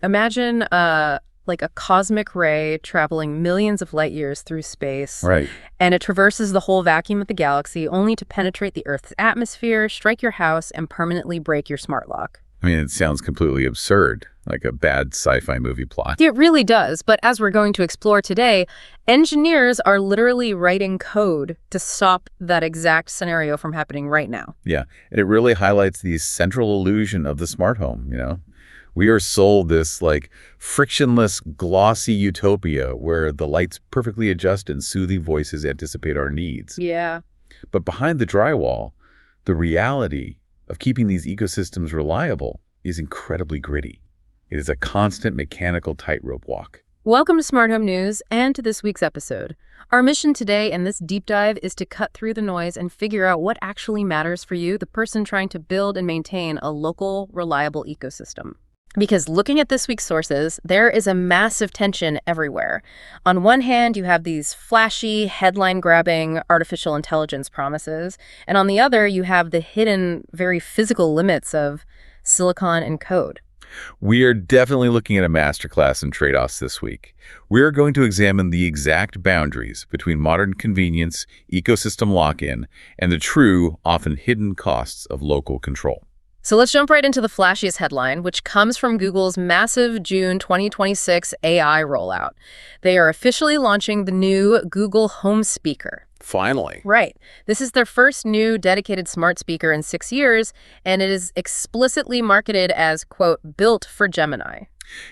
Imagine like a cosmic ray traveling millions of light years through space. Right. And it traverses the whole vacuum of the galaxy only to penetrate the Earth's atmosphere, strike your house, and permanently break your smart lock. I mean, it sounds completely absurd, like a bad sci-fi movie plot. It really does, but as we're going to explore today, engineers are literally writing code to stop that exact scenario from happening right now. Yeah, and it really highlights the central illusion of the smart home. We are sold this, like, frictionless, glossy utopia where the lights perfectly adjust and soothing voices anticipate our needs. Yeah. But behind the drywall, the reality of keeping these ecosystems reliable is incredibly gritty. It is a constant mechanical tightrope walk. Welcome to Smart Home News and to this week's episode. Our mission today in this deep dive is to cut through the noise and figure out what actually matters for you, the person trying to build and maintain a local, reliable ecosystem. Because looking at this week's sources, there is a massive tension everywhere. On one hand, you have these flashy, headline-grabbing artificial intelligence promises, and on the other, you have the hidden, very physical limits of silicon and code. We are definitely looking at a masterclass in trade-offs this week. We are going to examine the exact boundaries between modern convenience, ecosystem lock-in, and the true, often hidden costs of local control. So let's jump right into the flashiest headline, which comes from Google's massive June 2026 AI rollout. They are officially launching the new Google Home speaker. Finally. Right. This is their first new dedicated smart speaker in 6 years, and it is explicitly marketed as, quote, built for Gemini.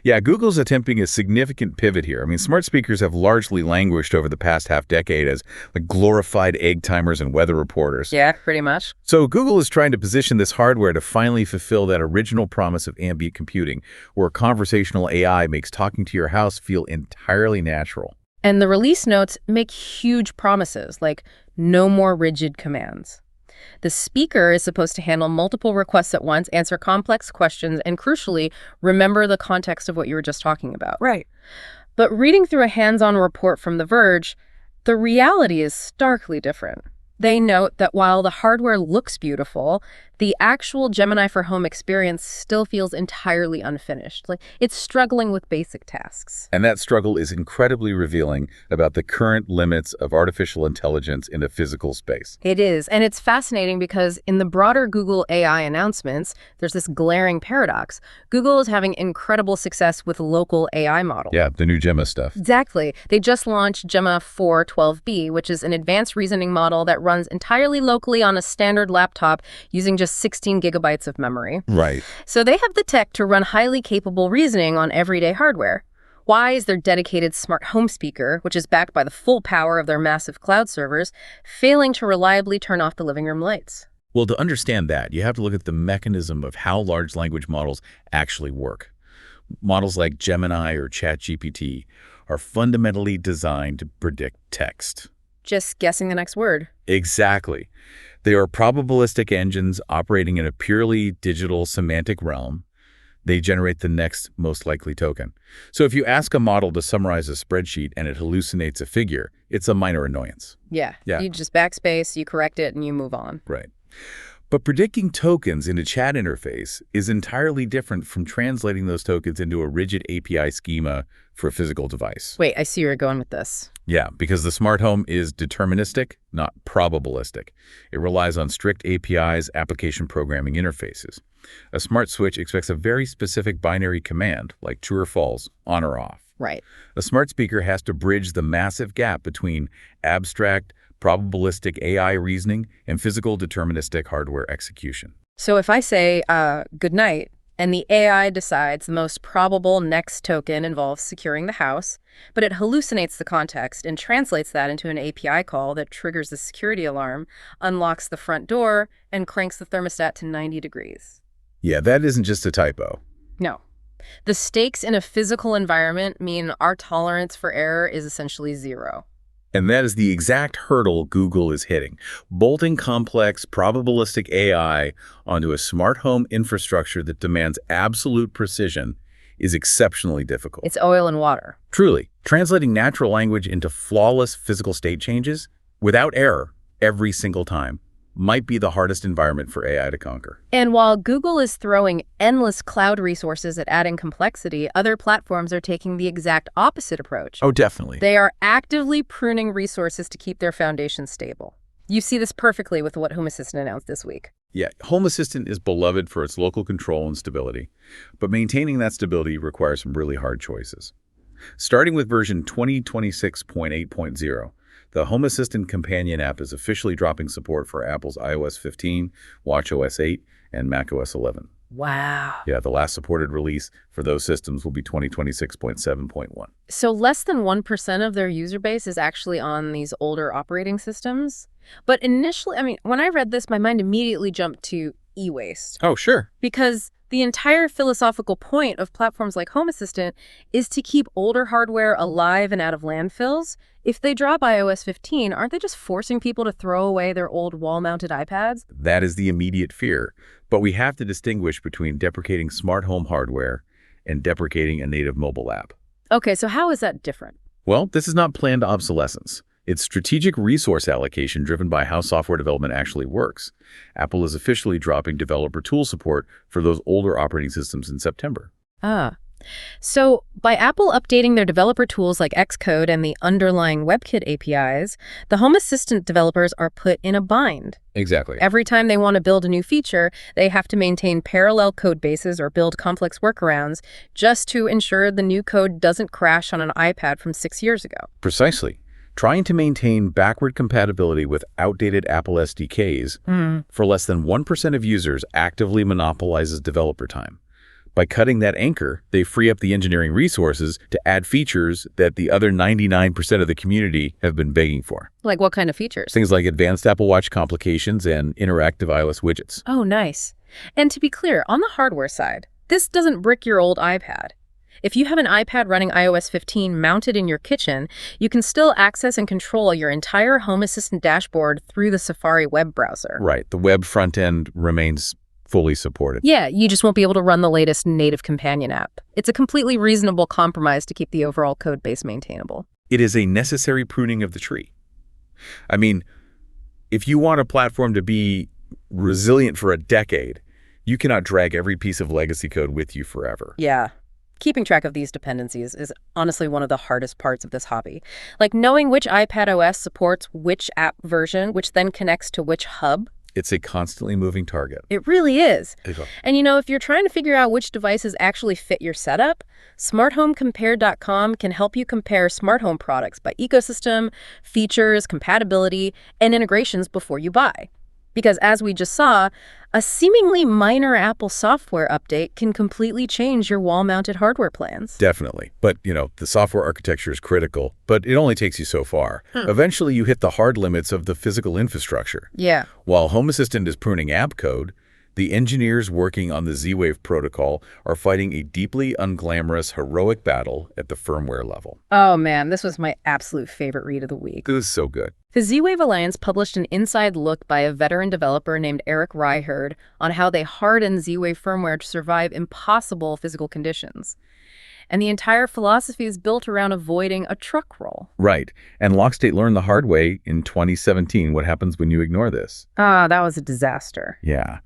Yeah, Google's attempting a significant pivot here. I mean, smart speakers have largely languished over the past half-decade as like glorified egg timers and weather reporters. Yeah, pretty much. So Google is trying to position this hardware to finally fulfill that original promise of ambient computing, where conversational AI makes talking to your house feel entirely natural. And the release notes make huge promises, like no more rigid commands. The speaker is supposed to handle multiple requests at once, answer complex questions, and crucially, remember the context of what you were just talking about. Right. But reading through a hands-on report from The Verge, the reality is starkly different. They note that while the hardware looks beautiful, the actual Gemini for Home experience still feels entirely unfinished. Like it's struggling with basic tasks. And that struggle is incredibly revealing about the current limits of artificial intelligence in a physical space. It is, and it's fascinating because in the broader Google AI announcements, there's this glaring paradox. Google is having incredible success with local AI models. Yeah, the new Gemma stuff. Exactly. They just launched Gemma 412B, which is an advanced reasoning model that runs entirely locally on a standard laptop using just 16 gigabytes of memory. Right. So they have the tech to run highly capable reasoning on everyday hardware. Why is their dedicated smart home speaker, which is backed by the full power of their massive cloud servers, failing to reliably turn off the living room lights? Well, to understand that, you have to look at the mechanism of how large language models actually work. Models like Gemini or ChatGPT are fundamentally designed to predict text. Just guessing the next word. Exactly. They are probabilistic engines operating in a purely digital semantic realm. They generate the next most likely token. So if you ask a model to summarize a spreadsheet and it hallucinates a figure, it's a minor annoyance. Yeah. Yeah. You just backspace, you correct it, and you move on. Right. But predicting tokens in a chat interface is entirely different from translating those tokens into a rigid API schema for a physical device. Wait, I see where you're going with this. Yeah, because the smart home is deterministic, not probabilistic. It relies on strict APIs, application programming interfaces. A smart switch expects a very specific binary command, like true or false, on or off. Right. A smart speaker has to bridge the massive gap between abstract, probabilistic AI reasoning and physical deterministic hardware execution. So if I say, good night, and the AI decides the most probable next token involves securing the house, but it hallucinates the context and translates that into an API call that triggers the security alarm, unlocks the front door, and cranks the thermostat to 90 degrees. Yeah, that isn't just a typo. No. The stakes in a physical environment mean our tolerance for error is essentially zero. And that is the exact hurdle Google is hitting. Bolting complex, probabilistic AI onto a smart home infrastructure that demands absolute precision is exceptionally difficult. It's oil and water. Truly, translating natural language into flawless physical state changes without error every single time. might be the hardest environment for AI to conquer. And while Google is throwing endless cloud resources at adding complexity, other platforms are taking the exact opposite approach. Oh, definitely. They are actively pruning resources to keep their foundation stable. You see this perfectly with what Home Assistant announced this week. Yeah, Home Assistant is beloved for its local control and stability, but maintaining that stability requires some really hard choices. Starting with version 2026.8.0, the Home Assistant companion app is officially dropping support for Apple's iOS 15, watchOS 8, and macOS 11. Wow. Yeah, the last supported release for those systems will be 2026.7.1. So less than 1% of their user base is actually on these older operating systems. But initially, when I read this, my mind immediately jumped to e-waste. Oh, sure. Because the entire philosophical point of platforms like Home Assistant is to keep older hardware alive and out of landfills. If they drop iOS 15, aren't they just forcing people to throw away their old wall-mounted iPads? That is the immediate fear. But we have to distinguish between deprecating smart home hardware and deprecating a native mobile app. Okay, so how is that different? Well, this is not planned obsolescence. It's strategic resource allocation driven by how software development actually works. Apple is officially dropping developer tool support for those older operating systems in September. So by Apple updating their developer tools like Xcode and the underlying WebKit APIs, the Home Assistant developers are put in a bind. Exactly. Every time they want to build a new feature, they have to maintain parallel code bases or build complex workarounds just to ensure the new code doesn't crash on an iPad from 6 years ago. Precisely. Trying to maintain backward compatibility with outdated Apple SDKs for less than 1% of users actively monopolizes developer time. By cutting that anchor, they free up the engineering resources to add features that the other 99% of the community have been begging for. Like what kind of features? Things like advanced Apple Watch complications and interactive iOS widgets. Oh, nice. And to be clear, on the hardware side, this doesn't brick your old iPad. If you have an iPad running iOS 15 mounted in your kitchen, you can still access and control your entire Home Assistant dashboard through the Safari web browser. Right. The web front end remains fully supported. Yeah, you just won't be able to run the latest native companion app. It's a completely reasonable compromise to keep the overall code base maintainable. It is a necessary pruning of the tree. If you want a platform to be resilient for a decade, you cannot drag every piece of legacy code with you forever. Yeah. Keeping track of these dependencies is honestly one of the hardest parts of this hobby. Like knowing which iPad OS supports which app version, which then connects to which hub. It's a constantly moving target. It really is. And if you're trying to figure out which devices actually fit your setup, smarthomecompare.com can help you compare smart home products by ecosystem, features, compatibility, and integrations before you buy. Because as we just saw, a seemingly minor Apple software update can completely change your wall-mounted hardware plans. Definitely. But, the software architecture is critical, but it only takes you so far. Eventually, you hit the hard limits of the physical infrastructure. Yeah. While Home Assistant is pruning app code, the engineers working on the Z-Wave protocol are fighting a deeply unglamorous, heroic battle at the firmware level. Oh, man, this was my absolute favorite read of the week. It was so good. The Z-Wave Alliance published an inside look by a veteran developer named Eric Ryherd on how they hardened Z-Wave firmware to survive impossible physical conditions. And the entire philosophy is built around avoiding a truck roll. Right. And Lockstate learned the hard way in 2017 what happens when you ignore this. That was a disaster. Yeah.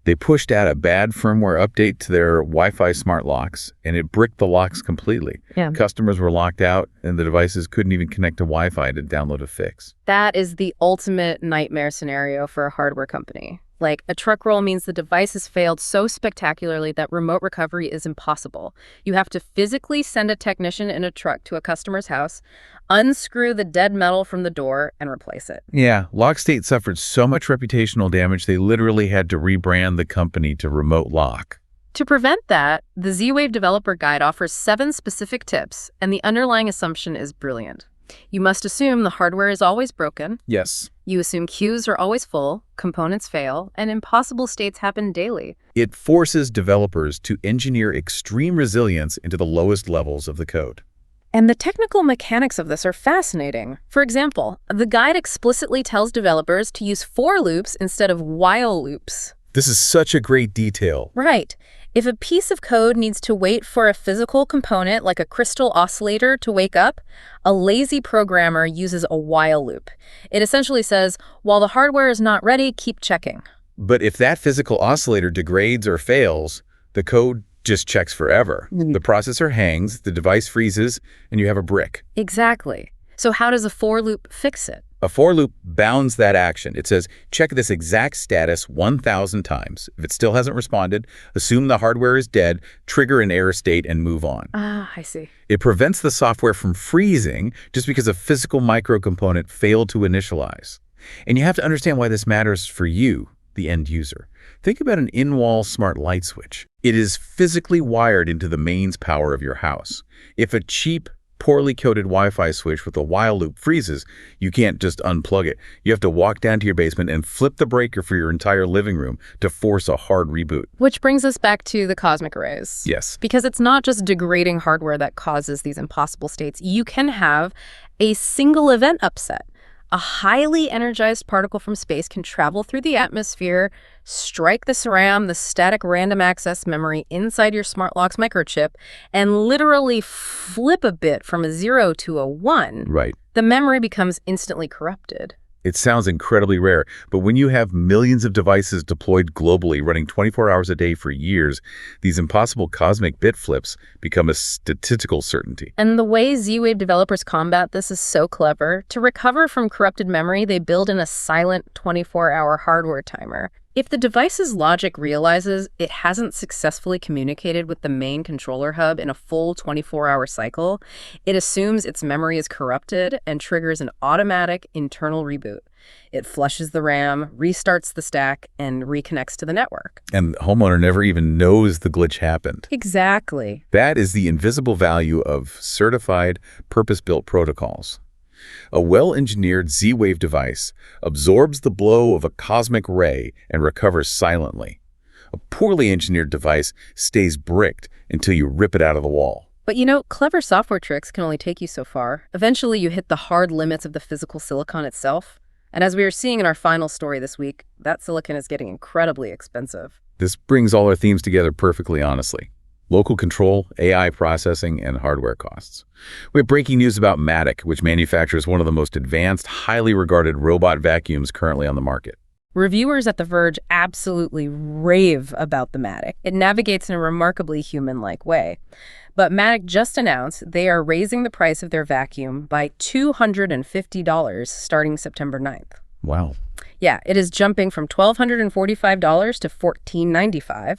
They pushed out a bad firmware update to their Wi-Fi smart locks, and it bricked the locks completely. Yeah. Customers were locked out, and the devices couldn't even connect to Wi-Fi to download a fix. That is the ultimate nightmare scenario for a hardware company. Like, a truck roll means the device has failed so spectacularly that remote recovery is impossible. You have to physically send a technician in a truck to a customer's house, unscrew the dead metal from the door, and replace it. Yeah, Lockstate suffered so much reputational damage, they literally had to rebrand the company to Remote Lock. To prevent that, the Z-Wave Developer Guide offers 7 specific tips, and the underlying assumption is brilliant. You must assume the hardware is always broken. Yes. You assume queues are always full, components fail, and impossible states happen daily. It forces developers to engineer extreme resilience into the lowest levels of the code. And the technical mechanics of this are fascinating. For example, the guide explicitly tells developers to use for loops instead of while loops. This is such a great detail. Right. If a piece of code needs to wait for a physical component like a crystal oscillator to wake up, a lazy programmer uses a while loop. It essentially says, while the hardware is not ready, keep checking. But if that physical oscillator degrades or fails, the code just checks forever. The processor hangs, the device freezes, and you have a brick. Exactly. So how does a for loop fix it? A for loop bounds that action. It says, check this exact status 1,000 times. If it still hasn't responded, assume the hardware is dead, trigger an error state, and move on. Ah, I see. It prevents the software from freezing just because a physical microcomponent failed to initialize. And you have to understand why this matters for you, the end user. Think about an in-wall smart light switch. It is physically wired into the mains power of your house. If a cheap, poorly coded Wi-Fi switch with a while loop freezes, you can't just unplug it. You have to walk down to your basement and flip the breaker for your entire living room to force a hard reboot. Which brings us back to the cosmic rays. Yes. Because it's not just degrading hardware that causes these impossible states. You can have a single event upset. A highly energized particle from space can travel through the atmosphere, strike the SRAM, the static random access memory inside your smart lock's microchip, and literally flip a bit from a 0 to a 1. Right. The memory becomes instantly corrupted. It sounds incredibly rare, but when you have millions of devices deployed globally running 24 hours a day for years, these impossible cosmic bit flips become a statistical certainty. And the way Z-Wave developers combat this is so clever. To recover from corrupted memory, they build in a silent 24-hour hardware timer. If the device's logic realizes it hasn't successfully communicated with the main controller hub in a full 24-hour cycle, it assumes its memory is corrupted and triggers an automatic internal reboot. It flushes the RAM, restarts the stack, and reconnects to the network. And the homeowner never even knows the glitch happened. Exactly. That is the invisible value of certified, purpose-built protocols. A well-engineered Z-Wave device absorbs the blow of a cosmic ray and recovers silently. A poorly engineered device stays bricked until you rip it out of the wall. But clever software tricks can only take you so far. Eventually, you hit the hard limits of the physical silicon itself. And as we are seeing in our final story this week, that silicon is getting incredibly expensive. This brings all our themes together perfectly honestly. Local control, AI processing, and hardware costs. We have breaking news about Matic, which manufactures one of the most advanced, highly regarded robot vacuums currently on the market. Reviewers at The Verge absolutely rave about the Matic. It navigates in a remarkably human-like way. But Matic just announced they are raising the price of their vacuum by $250 starting September 9th. Wow. Yeah, it is jumping from $1,245 to $1,495.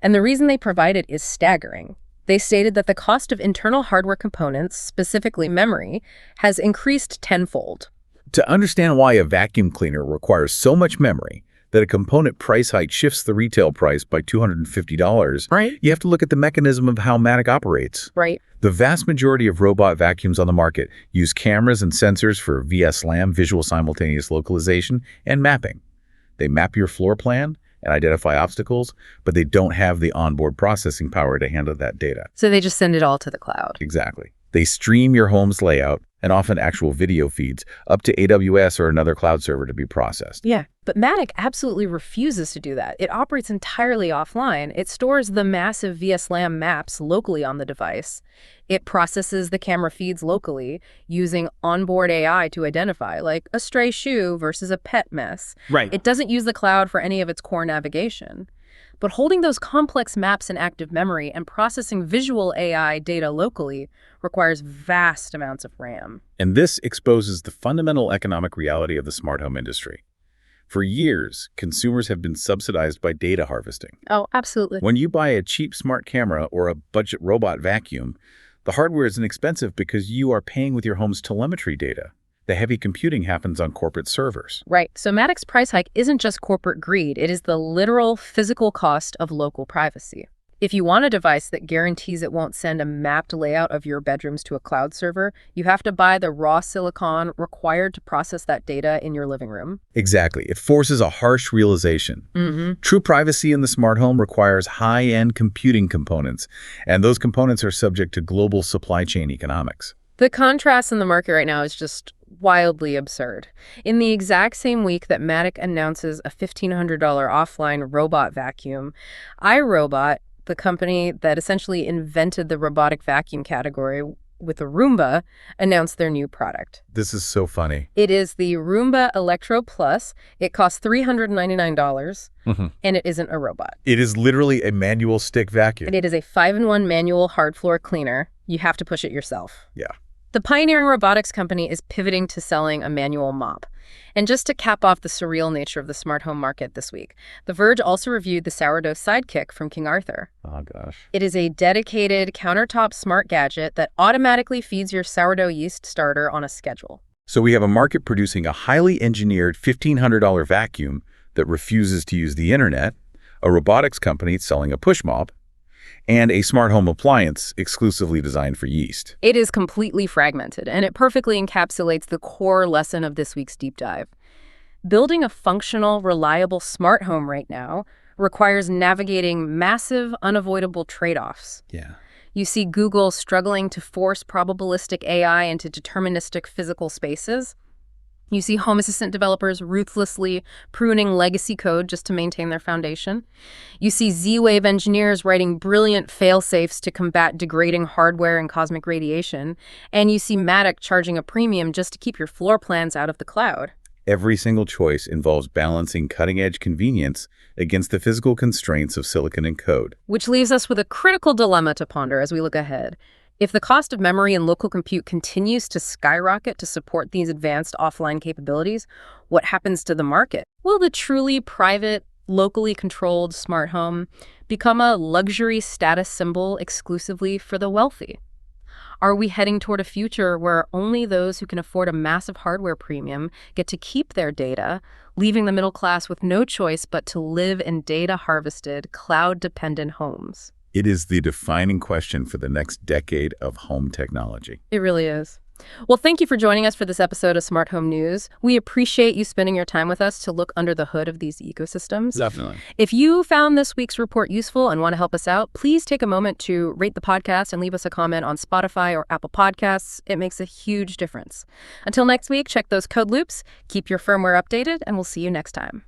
And the reason they provide it is staggering. They stated that the cost of internal hardware components, specifically memory, has increased tenfold. To understand why a vacuum cleaner requires so much memory that a component price hike shifts the retail price by $250, right, you have to look at the mechanism of how Matic operates. Right. The vast majority of robot vacuums on the market use cameras and sensors for VSLAM, visual simultaneous localization, and mapping. They map your floor plan and identify obstacles, but they don't have the onboard processing power to handle that data. So they just send it all to the cloud. Exactly. They stream your home's layout and often actual video feeds up to AWS or another cloud server to be processed. Yeah, but Matic absolutely refuses to do that. It operates entirely offline. It stores the massive VSLAM maps locally on the device. It processes the camera feeds locally using onboard AI to identify, like a stray shoe versus a pet mess. Right. It doesn't use the cloud for any of its core navigation. But holding those complex maps in active memory and processing visual AI data locally requires vast amounts of RAM. And this exposes the fundamental economic reality of the smart home industry. For years, consumers have been subsidized by data harvesting. Oh, absolutely. When you buy a cheap smart camera or a budget robot vacuum, the hardware is inexpensive because you are paying with your home's telemetry data. The heavy computing happens on corporate servers. Right. So Matic's price hike isn't just corporate greed. It is the literal physical cost of local privacy. If you want a device that guarantees it won't send a mapped layout of your bedrooms to a cloud server, you have to buy the raw silicon required to process that data in your living room. Exactly. It forces a harsh realization. True privacy in the smart home requires high-end computing components, and those components are subject to global supply chain economics. The contrast in the market right now is just wildly absurd. In the exact same week that Matic announces a $1,500 offline robot vacuum, iRobot, the company that essentially invented the robotic vacuum category with a Roomba, announced their new product. This is so funny. It is the Roomba Electro Plus. It costs $399, and it isn't a robot. It is literally a manual stick vacuum. And it is a 5-in-1 manual hard floor cleaner. You have to push it yourself. Yeah. The pioneering robotics company is pivoting to selling a manual mop. And just to cap off the surreal nature of the smart home market this week, The Verge also reviewed the sourdough sidekick from King Arthur. Oh, gosh. It is a dedicated countertop smart gadget that automatically feeds your sourdough yeast starter on a schedule. So we have a market producing a highly engineered $1,500 vacuum that refuses to use the internet, a robotics company selling a push mop, and a smart home appliance exclusively designed for yeast. It is completely fragmented, and it perfectly encapsulates the core lesson of this week's deep dive. Building a functional, reliable smart home right now requires navigating massive, unavoidable trade-offs. Yeah. You see Google struggling to force probabilistic AI into deterministic physical spaces. You see Home Assistant developers ruthlessly pruning legacy code just to maintain their foundation. You see Z-Wave engineers writing brilliant fail-safes to combat degrading hardware and cosmic radiation. And you see Matic charging a premium just to keep your floor plans out of the cloud. Every single choice involves balancing cutting-edge convenience against the physical constraints of silicon and code. Which leaves us with a critical dilemma to ponder as we look ahead. If the cost of memory and local compute continues to skyrocket to support these advanced offline capabilities, what happens to the market? Will the truly private, locally controlled smart home become a luxury status symbol exclusively for the wealthy? Are we heading toward a future where only those who can afford a massive hardware premium get to keep their data, leaving the middle class with no choice but to live in data-harvested, cloud-dependent homes? It is the defining question for the next decade of home technology. It really is. Well, thank you for joining us for this episode of Smart Home News. We appreciate you spending your time with us to look under the hood of these ecosystems. Definitely. If you found this week's report useful and want to help us out, please take a moment to rate the podcast and leave us a comment on Spotify or Apple Podcasts. It makes a huge difference. Until next week, check those code loops, keep your firmware updated, and we'll see you next time.